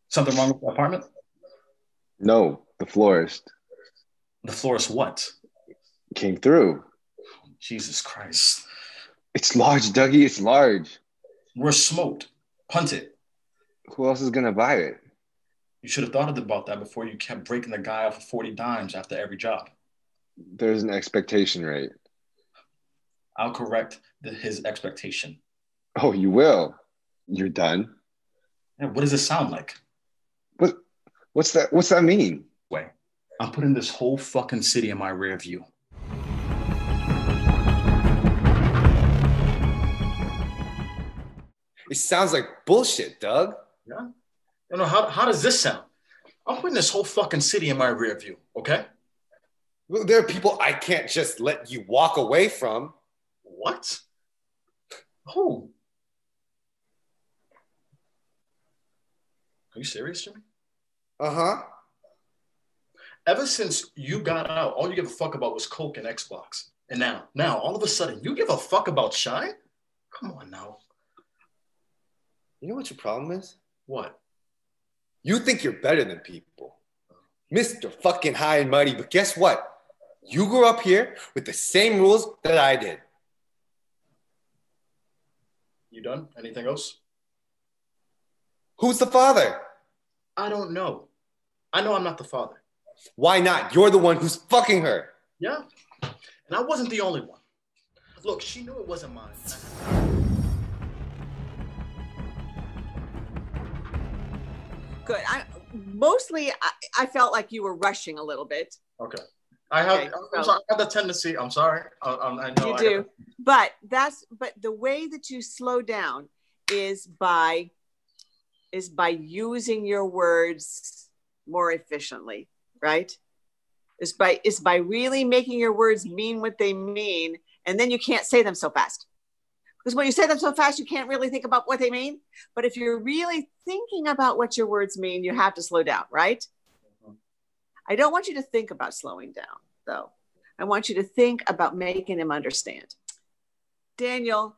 Something wrong with the apartment? No, the florist The florist what? came through. Jesus Christ. It's large, Dougie. It's large. We're smoked. Punt it. Who else is gonna buy it? You should have thought about that before you kept breaking the guy off of 40 dimes after every job. There's an expectation rate. I'll correct his expectation. Oh, you will. You're done. Yeah, what does it sound like? What? What's that? What's that mean? Way. I'm putting this whole fucking city in my rear view. It sounds like bullshit, Doug. Yeah? You know, how does this sound? I'm putting this whole fucking city in my rear view, okay? Well, there are people I can't just let you walk away from. What? Who? Are you serious, Jimmy? Uh-huh. Ever since you got out, all you give a fuck about was Coke and Xbox. And now, all of a sudden, you give a fuck about Shine? Come on now. You know what your problem is? What? You think you're better than people. Mr. fucking high and mighty, but guess what? You grew up here with the same rules that I did. You done? Anything else? Who's the father? I don't know. I know I'm not the father. Why not? You're the one who's fucking her. Yeah? And I wasn't the only one. Look, she knew it wasn't mine. Good. I felt like you were rushing a little bit. Okay. I have, Okay, I'm sorry, I have the tendency. I'm sorry. I know You I do, but the way that you slow down is by using your words more efficiently, right? Is by really making your words mean what they mean, and then you can't say them so fast. Because when you say them so fast, you can't really think about what they mean. But if you're really thinking about what your words mean, you have to slow down, right? I don't want you to think about slowing down, though. I want you to think about making him understand. Daniel,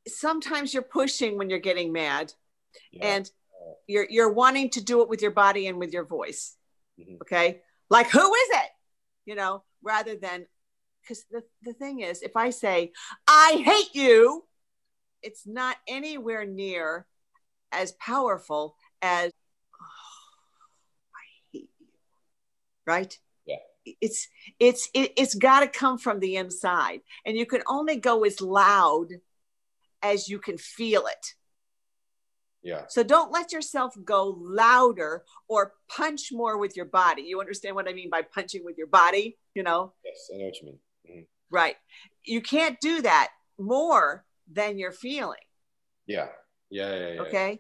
sometimes you're pushing when you're getting mad, and you're wanting to do it with your body and with your voice. Okay? Like, who is it? You know, rather than, because the thing is, if I say, I hate you, it's not anywhere near as powerful as, oh, I hate you, right? Yeah. It's got to come from the inside, and you can only go as loud as you can feel it. Yeah. So don't let yourself go louder or punch more with your body. You understand what I mean by punching with your body, you know? Yes, I know what you mean. Mm-hmm. Right. You can't do that more than you're feeling. Yeah. Okay.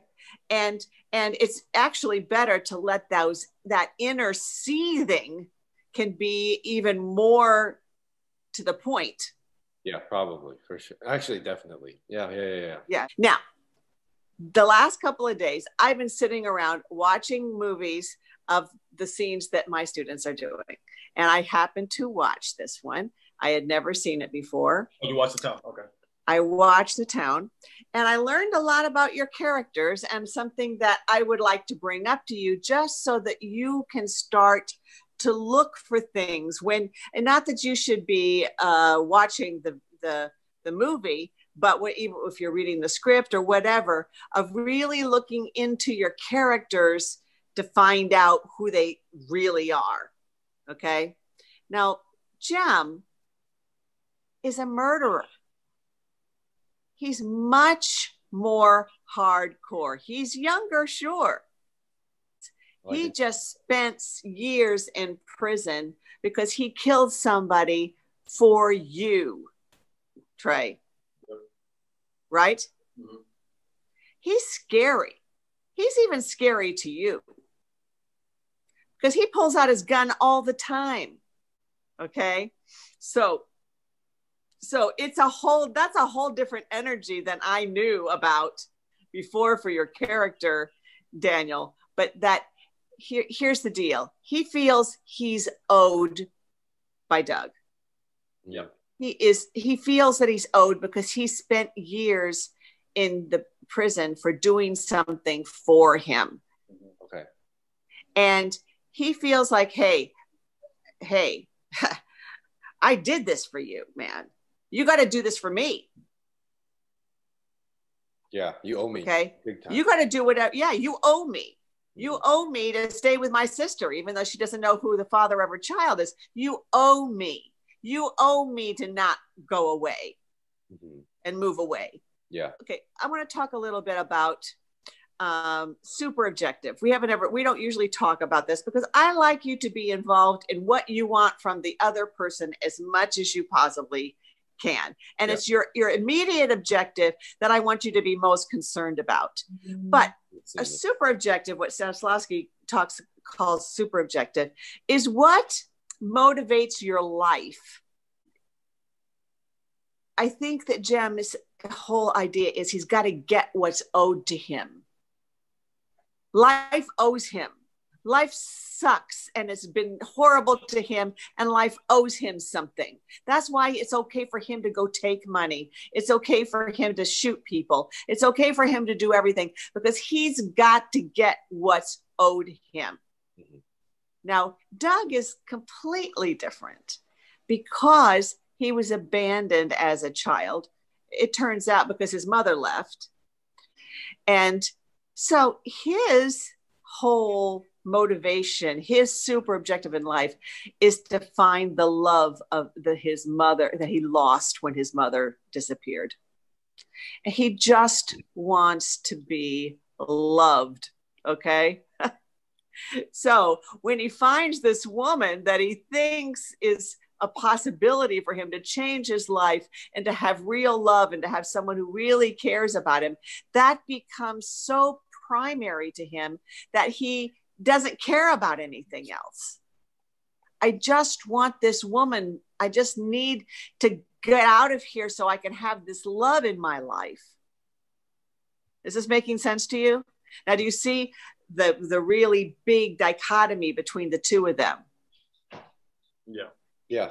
And it's actually better to let that inner seething can be even more to the point. Yeah, probably, for sure. Actually, definitely. Yeah. Now, the last couple of days, I've been sitting around watching movies of the scenes that my students are doing. And I happened to watch this one. I had never seen it before. Oh, you watched The Town? Okay. I watched The Town, and I learned a lot about your characters, and something that I would like to bring up to you just so that you can start to look for things when, and not that you should be watching the movie, but even if you're reading the script or whatever, of really looking into your characters to find out who they really are. Okay. Now, Jem is a murderer. He's much more hardcore. He's younger, sure. He just spent years in prison because he killed somebody for you, Trey. Right? Mm-hmm. He's scary. He's even scary to you because he pulls out his gun all the time. Okay. So that's a whole different energy than I knew about before for your character, Daniel. But here's the deal. He feels he's owed by Doug. Yeah. He feels that he's owed because he spent years in the prison for doing something for him. Okay. And he feels like, hey, I did this for you, man. You got to do this for me. Yeah, you owe me. Okay. Big time. You got to do whatever. Yeah, you owe me. You owe me to stay with my sister, even though she doesn't know who the father of her child is. You owe me. You owe me to not go away and move away. Yeah. Okay. I want to talk a little bit about super objective. We don't usually talk about this because I like you to be involved in what you want from the other person as much as you possibly can. And it's your immediate objective that I want you to be most concerned about. But a super objective, what Stanislavsky calls super objective, is what motivates your life. I think that Jem's whole idea is he's got to get what's owed to him. Life owes him. Life sucks and it's been horrible to him, and life owes him something. That's why it's okay for him to go take money. It's okay for him to shoot people. It's okay for him to do everything because he's got to get what's owed him. Now, Doug is completely different because he was abandoned as a child. It turns out because his mother left. And so his whole motivation, his super objective in life is to find the love of his mother that he lost when his mother disappeared. And he just wants to be loved. Okay. So when he finds this woman that he thinks is a possibility for him to change his life and to have real love and to have someone who really cares about him, that becomes so primary to him that he doesn't care about anything else. I just want this woman. I just need to get out of here so I can have this love in my life. Is this making sense to you? Now, do you see the really big dichotomy between the two of them? Yeah. Yeah.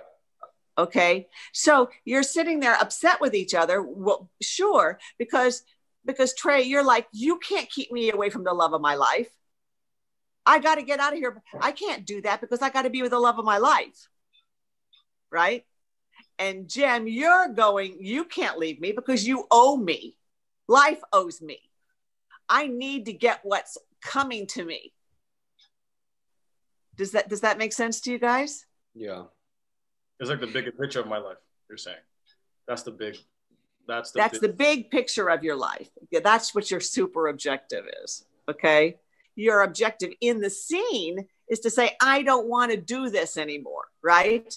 Okay. So you're sitting there upset with each other. Well, sure. Because Trey, you're like, you can't keep me away from the love of my life. I got to get out of here. I can't do that because I got to be with the love of my life. Right. And Jem, you're going, you can't leave me because you owe me. Life owes me. I need to get what's coming to me. Does that make sense to you guys? Yeah. It's like the bigger picture of my life, you're saying. That's the big picture of your life. Yeah, that's what your super objective is. Okay. Your objective in the scene is to say, I don't want to do this anymore. Right.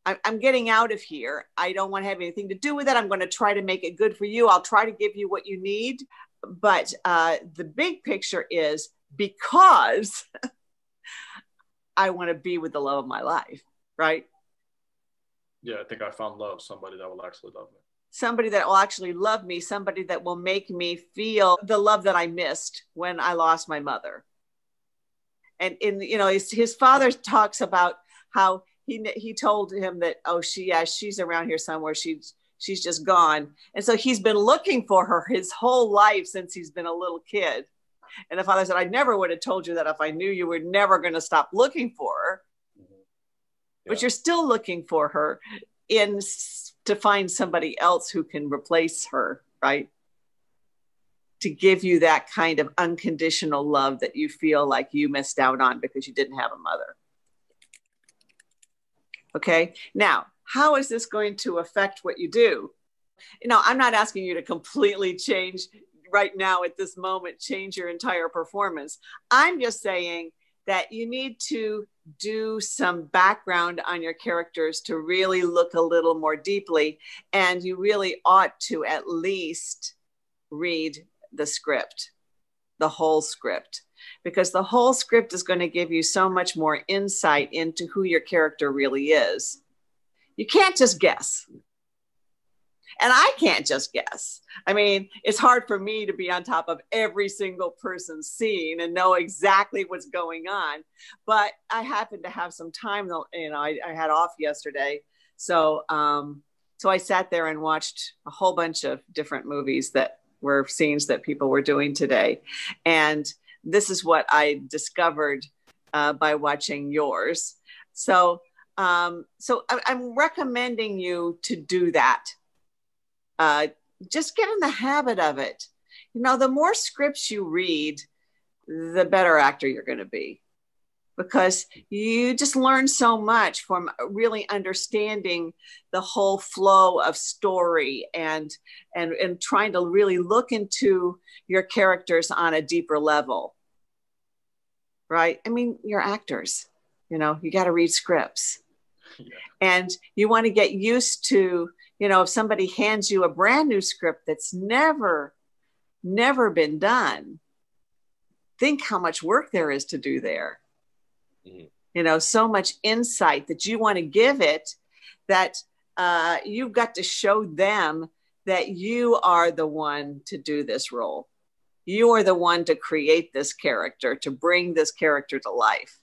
I'm getting out of here. I don't want to have anything to do with it. I'm going to try to make it good for you. I'll try to give you what you need. But the big picture is because I want to be with the love of my life. Right. Yeah, I think I found love, somebody that will actually love me. Somebody that will actually love me, somebody that will make me feel the love that I missed when I lost my mother. And his father talks about how he told him that, she's around here somewhere. She's just gone. And so he's been looking for her his whole life since he's been a little kid. And the father said, I never would have told you that if I knew you were never going to stop looking for her. But you're still looking for her to find somebody else who can replace her, right? To give you that kind of unconditional love that you feel like you missed out on because you didn't have a mother. Okay. Now, how is this going to affect what you do? I'm not asking you to completely change right now at this moment, change your entire performance. I'm just saying that you need to do some background on your characters to really look a little more deeply. And you really ought to at least read the script, the whole script, because the whole script is going to give you so much more insight into who your character really is. You can't just guess. And I can't just guess. I mean, it's hard for me to be on top of every single person's scene and know exactly what's going on. But I happen to have some time, I had off yesterday. So I sat there and watched a whole bunch of different movies that were scenes that people were doing today. And this is what I discovered by watching yours. So I'm recommending you to do that. Just get in the habit of it. You know, the more scripts you read, the better actor you're going to be, because you just learn so much from really understanding the whole flow of story and trying to really look into your characters on a deeper level. Right? I mean, you're actors, you know, you got to read scripts. Yeah. And you want to get used to, you know, if somebody hands you a brand new script that's never been done, think how much work there is to do there. Mm-hmm. You know, so much insight that you want to give it, that you've got to show them that you are the one to do this role. You are the one to create this character, to bring this character to life.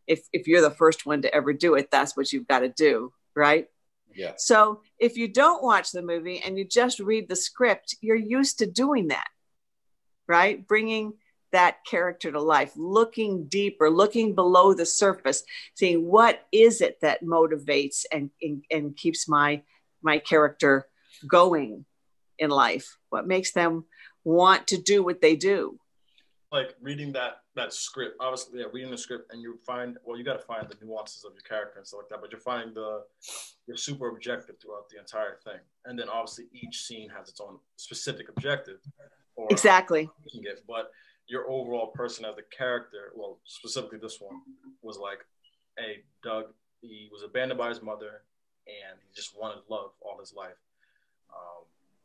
If you're the first one to ever do it, that's what you've got to do, right? Yeah. So if you don't watch the movie and you just read the script, you're used to doing that, right? Bringing that character to life, looking deeper, looking below the surface, seeing what is it that motivates and keeps my character going in life? What makes them want to do what they do? Like reading that script, obviously, yeah, reading the script, and you find, well, you got to find the nuances of your character and stuff like that, but you're finding you're super objective throughout the entire thing. And then obviously each scene has its own specific objective. Exactly. But your overall person as the character, well, specifically this one, was like, hey, Doug, he was abandoned by his mother and he just wanted love all his life.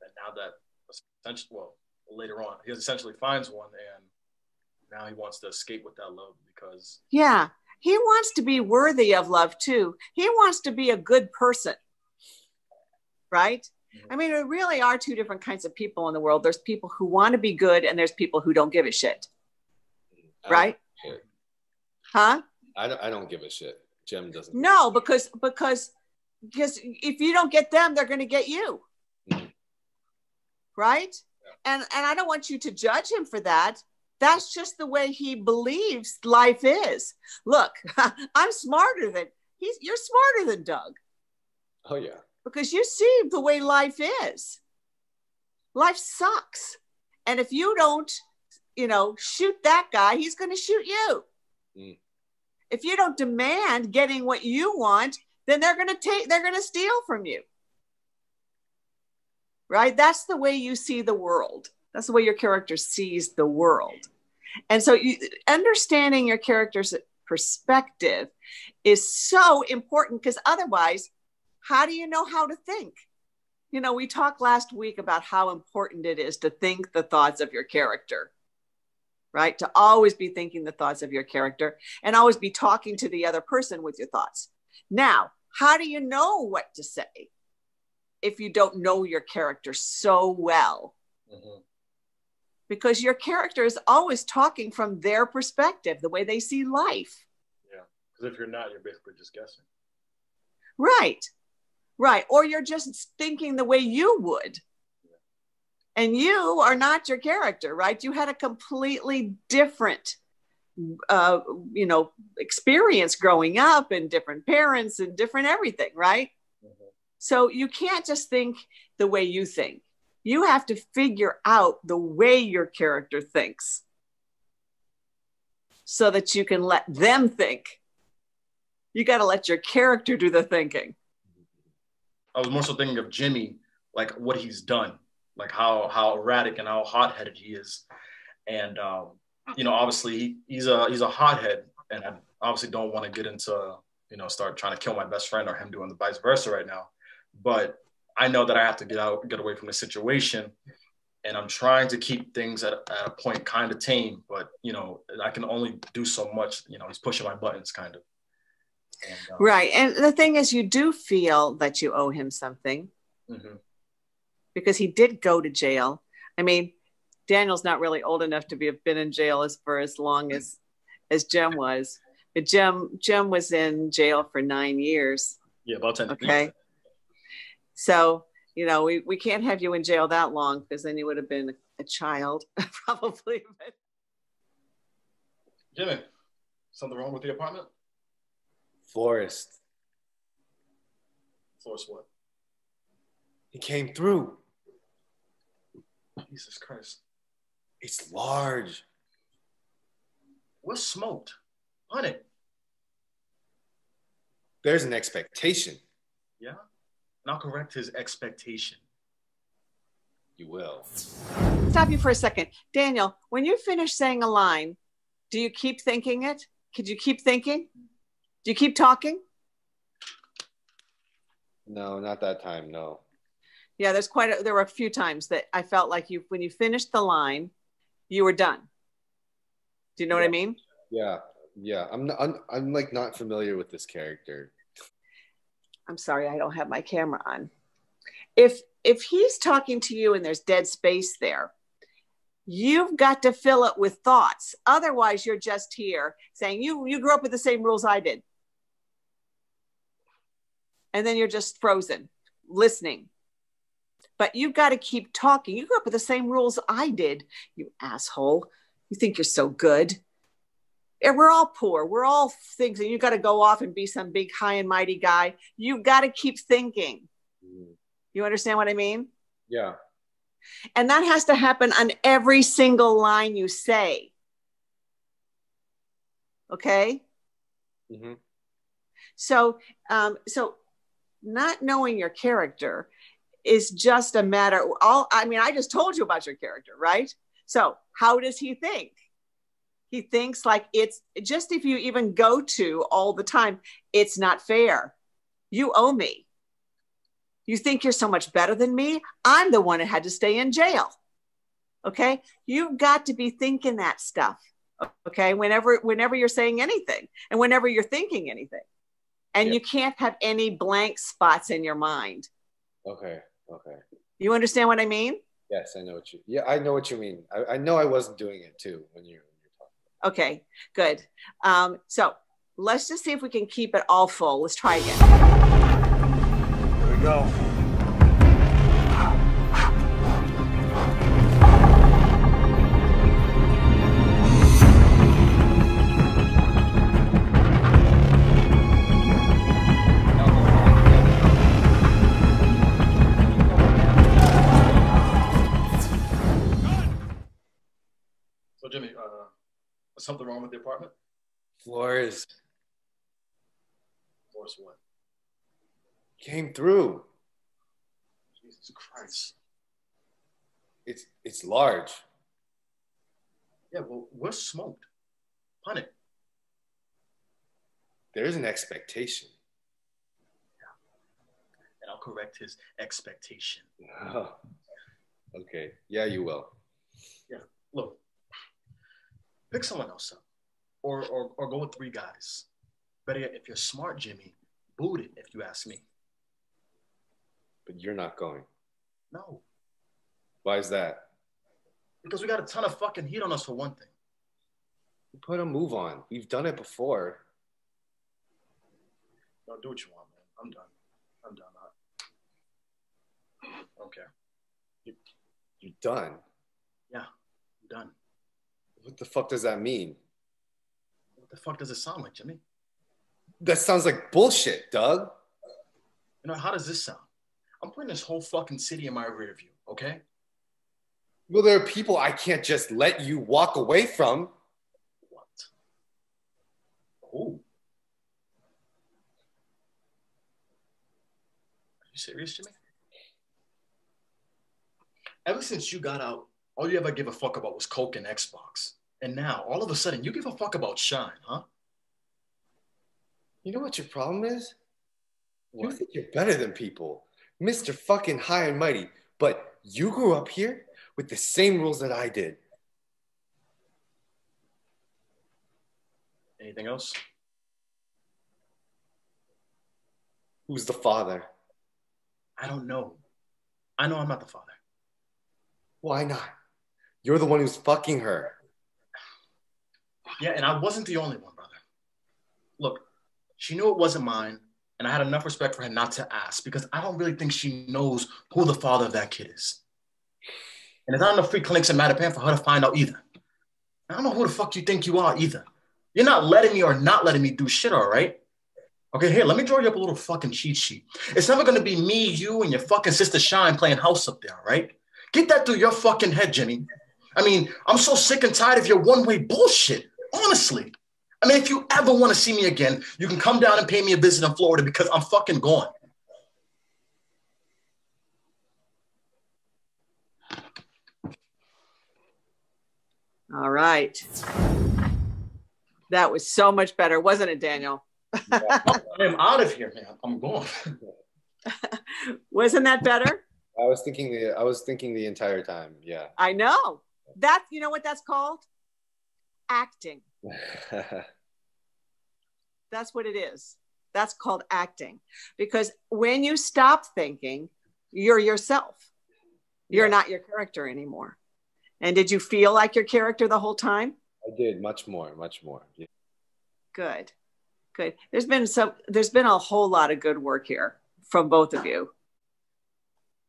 And now that, essentially, well, later on, he essentially finds one, and now he wants to escape with that love because... Yeah, he wants to be worthy of love too. He wants to be a good person, right? Mm-hmm. I mean, there really are two different kinds of people in the world. There's people who want to be good, and there's people who don't give a shit, right? Huh? I don't give a shit. Jem doesn't. No, because if you don't get them, they're going to get you, mm-hmm. Right? Yeah. And I don't want you to judge him for that. That's just the way he believes life is. Look, I'm smarter than you're smarter than Doug. Oh yeah. Because you see the way life is. Life sucks. And if you don't, shoot that guy, he's going to shoot you. Mm. If you don't demand getting what you want, then they're going to steal from you. Right? That's the way you see the world. That's the way your character sees the world. And so understanding your character's perspective is so important, because otherwise, how do you know how to think? We talked last week about how important it is to think the thoughts of your character, right? To always be thinking the thoughts of your character and always be talking to the other person with your thoughts. Now, how do you know what to say if you don't know your character so well? Mm-hmm. Because your character is always talking from their perspective, the way they see life. Yeah, because if you're not, you're basically just guessing. Right. Or you're just thinking the way you would. Yeah. And you are not your character, right? You had a completely different, experience growing up, and different parents and different everything, right? Mm-hmm. So you can't just think the way you think. You have to figure out the way your character thinks so that you can let them think. You got to let your character do the thinking. I was more so thinking of Jimmy, like what he's done, like how erratic and how hot-headed he is. And, obviously he's a hothead, and I obviously don't want to get into, start trying to kill my best friend or him doing the vice versa right now. But I know that I have to get away from the situation, and I'm trying to keep things at a point kind of tame, but, I can only do so much. He's pushing my buttons kind of. And, right. And the thing is, you do feel that you owe him something, mm-hmm. because he did go to jail. I mean, Daniel's not really old enough to have been in jail for as long as Jem was. But Jem was in jail for 9 years. Yeah, about 10. Okay. So, we can't have you in jail that long, because then you would have been a child probably. Jimmy, something wrong with the apartment? Florist. Florist what? He came through. Jesus Christ. It's large. What's smoked? On it. There's an expectation. Yeah? And I'll correct his expectation. You will. Stop you for a second. Daniel, when you finish saying a line, do you keep thinking it? Could you keep thinking? Do you keep talking? No, not that time. No. Yeah, there were a few times that I felt like when you finished the line, you were done. Do you know what I mean? Yeah. Yeah. I'm like not familiar with this character. I'm sorry, I don't have my camera on. If he's talking to you and there's dead space there, you've got to fill it with thoughts. Otherwise, you're just here saying you grew up with the same rules I did. And then you're just frozen, listening. But you've got to keep talking. You grew up with the same rules I did, you asshole. You think you're so good. And we're all poor. We're all things. And you got to go off and be some big high and mighty guy. You've got to keep thinking. You understand what I mean? Yeah. And that has to happen on every single line you say. Okay? Mm-hmm. So not knowing your character is just a matter. I just told you about your character, right? So how does he think? He thinks like it's just, if you even go to all the time, it's not fair. You owe me. You think you're so much better than me? I'm the one that had to stay in jail. Okay? You've got to be thinking that stuff. Okay? Whenever you're saying anything and whenever you're thinking anything. And you can't have any blank spots in your mind. Okay. You understand what I mean? Yes, I know what you mean. I know I wasn't doing it too when you're talking. Okay, good. So let's just see if we can keep it all full. Let's try again. Here we go. So Jimmy, is something wrong with the apartment? Floors. Floors what? Came through. Jesus Christ. It's large. Yeah, well, we're smoked. Pun it. There's an expectation. And I'll correct his expectation. Oh. Okay. Yeah, you will. Yeah. Look, pick someone else up. Or go with 3 guys. Better yet, if you're smart, Jimmy, boot it, if you ask me. But you're not going. No. Why is that? Because we got a ton of fucking heat on us for one thing. Put a move on. We've done it before. No, do what you want, man. I'm done. Okay. You're done. Yeah, I'm done. What the fuck does that mean? What the fuck does it sound like, Jimmy? That sounds like bullshit, Doug. You know, how does this sound? I'm putting this whole fucking city in my rear view, okay? Well, there are people I can't just let you walk away from. What? Oh. Are you serious, Jimmy? Ever since you got out, all you ever give a fuck about was Coke and Xbox. And now, all of a sudden, you give a fuck about Shine, huh? You know what your problem is? What? You think you're better than people. Mr. fucking high and mighty. But you grew up here with the same rules that I did. Anything else? Who's the father? I don't know. I know I'm not the father. Why not? You're the one who's fucking her. Yeah, and I wasn't the only one, brother. Look, she knew it wasn't mine, and I had enough respect for her not to ask, because I don't really think she knows who the father of that kid is. And there's not enough free clinics in Mattapan for her to find out either. I don't know who the fuck you think you are either. You're not letting me or not letting me do shit, all right? Okay, here, let me draw you up a little fucking cheat sheet. It's never gonna be me, you, and your fucking sister Shine playing house up there, all right? Get that through your fucking head, Jimmy. I mean, I'm so sick and tired of your one-way bullshit, honestly. I mean, if you ever want to see me again, you can come down and pay me a visit in Florida because I'm fucking gone. All right. That was so much better, wasn't it, Daniel? I am out of here, man. I'm gone. Wasn't that better? I was thinking the entire time. Yeah. I know. That, you know what that's called? Acting. That's what it is. That's called acting. Because when you stop thinking, you're yourself. You're not your character anymore. And did you feel like your character the whole time? I did much more. Yeah. Good. Good. There's been a whole lot of good work here from both of you.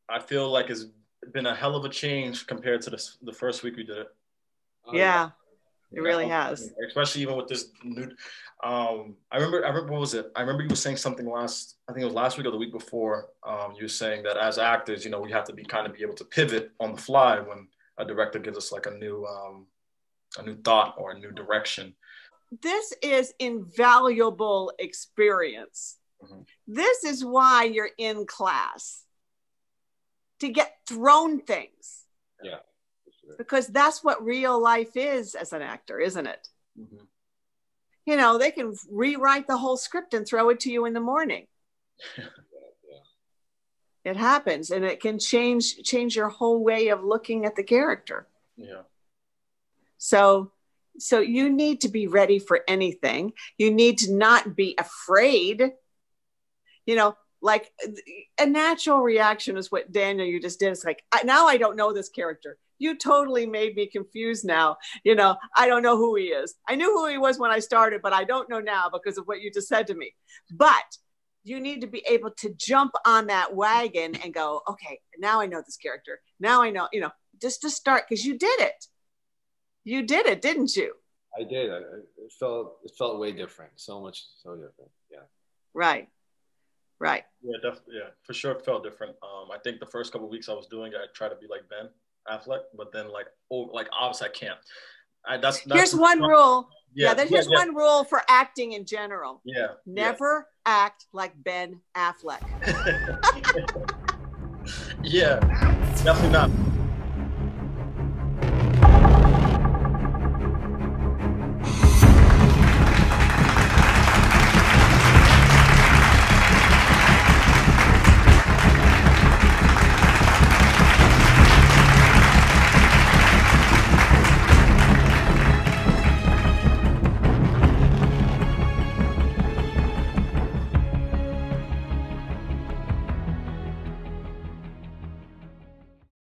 I feel like it's been a hell of a change compared to the first week we did it. Yeah, it really has. Especially even with this new. I remember. What was it? I remember you were saying something I think it was last week or the week before. You were saying that as actors, you know, we have to be able to pivot on the fly when a director gives us like a new thought or a new direction. This is invaluable experience. Mm-hmm. This is why you're in class, to get thrown things. Yeah. Sure. Because that's what real life is as an actor, isn't it? Mm-hmm. You know, they can rewrite the whole script and throw it to you in the morning. Yeah. It happens, and it can change your whole way of looking at the character. Yeah. So you need to be ready for anything. You need to not be afraid. You know, like a natural reaction is what Daniel, you just did. It's like, now I don't know this character. You totally made me confused now. You know, I don't know who he is. I knew who he was when I started, but I don't know now because of what you just said to me. But you need to be able to jump on that wagon and go, okay, now I know this character. Now I know, you know, just to start, because you did it. You did it, didn't you? I did. It felt way different. So different. Yeah. Right. Yeah, definitely. Yeah, for sure, it felt different. I think the first couple of weeks I was doing it, I tried to be like Ben Affleck, but then obviously I can't. That's here's one rule. Here's one rule for acting in general. Yeah. Never act like Ben Affleck. Yeah, definitely not.